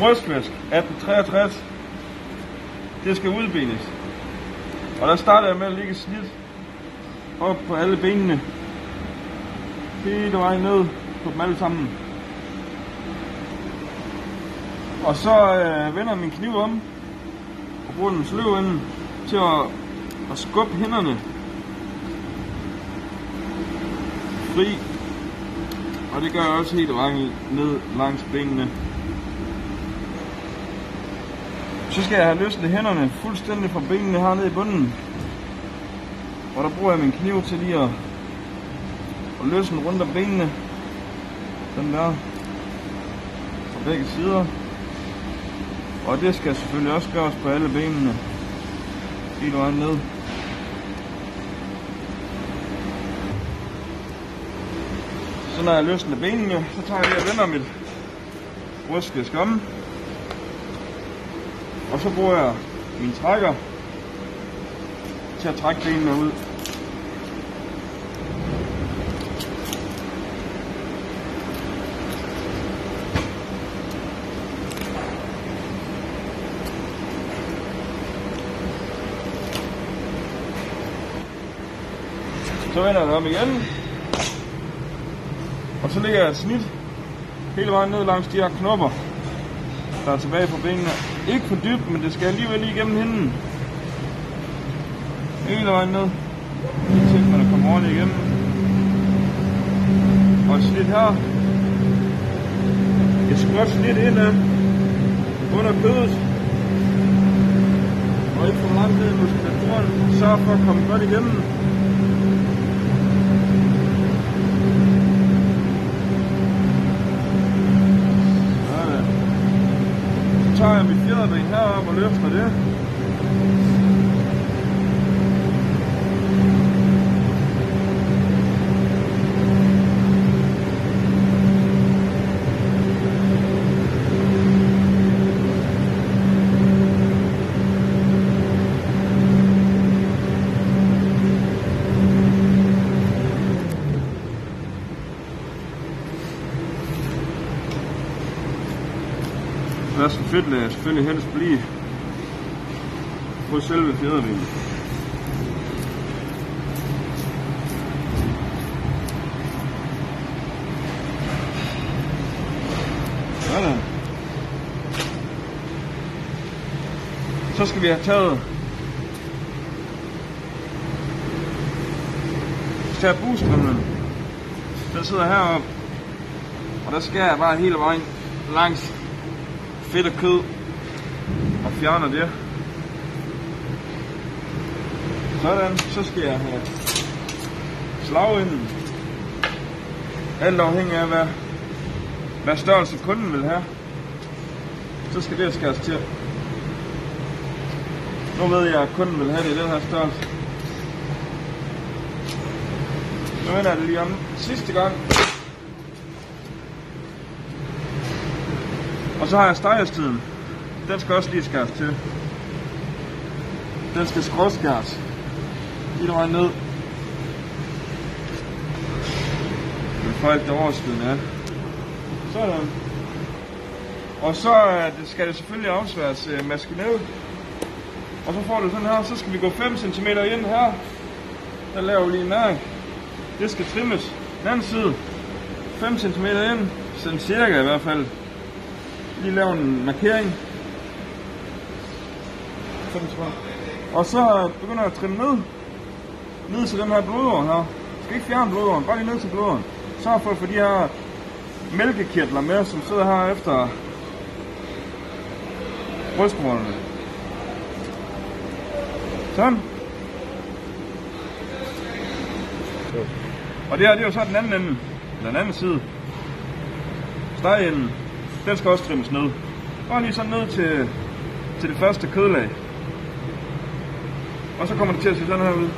Brystflæsk 1863. Det skal udbenes. Og der starter jeg med at lægge snit op på alle benene. Hele vejen ned på dem alle sammen. Og så vender min kniv om og bruger den sløvende til at skubbe hænderne fri. Og det gør jeg også helt vejen ned langs benene. Så skal jeg have løsnet hænderne fuldstændig fra benene hernede i bunden. Og der bruger jeg min kniv til lige at løsne rundt om benene. Den der. Fra begge sider. Og det skal selvfølgelig også gøres på alle benene. Hele vejen ned. Så når jeg løsner benene, så tager jeg lige og vender mit brystflæsk om. Og så bruger jeg min trækker til at trække benene ud. Så vender jeg det om igen. Og så lægger jeg et snit hele vejen ned langs de her knopper, der er tilbage på benene. Ikke for dybt, men det skal alligevel lige igennem hinden. Hele vejen ned. Indtil man kommer ordentligt igennem. Og et snit her. Et skråt snit indad under kødet. Og ikke for langt ned, muskulaturen. Sørg for at komme godt igennem. Så tager jeg mit fjederben herop og løfter det. Første fedt lader jeg selvfølgelig helst blive på selve fjederbenet. Sådan. Så skal vi have taget bugstrømlen. Den sidder heroppe, og der skærer jeg bare hele vejen langs fedt og kød og fjerner det. Sådan, så skal jeg have slagenden. Alt afhængig af hvad størrelse kunden vil have, så skal det skæres til. Nu ved jeg, at kunden vil have det i den her størrelse. Nu vender jeg det lige om sidste gang. Og så har jeg stegerstiden. Den skal også lige skæres til. Den skal skråskæres. Hele vejen ned. Men for alt det overskydende er. Sådan. Og så skal det selvfølgelig afsværes maskinelt. Og så får du sådan her. Så skal vi gå 5 cm ind her. Der laver vi lige en mærke. Det skal trimmes. Den anden side. 5 cm ind. Sådan cirka i hvert fald. Lige lave en markering. Og så begynder jeg at trimme ned til den her blodåre her. Jeg skal ikke fjerne blodåren, bare lige ned til blodåren. Sørg for at få de her mælkekirtler med, som sidder her efter brystmålene. Sådan. Og det her, det er jo så den anden ende, den anden side. Stegenden, den skal også trimmes ned. Og lige sådan ned til det første kødlag. Og så kommer det til at se sådan her ud.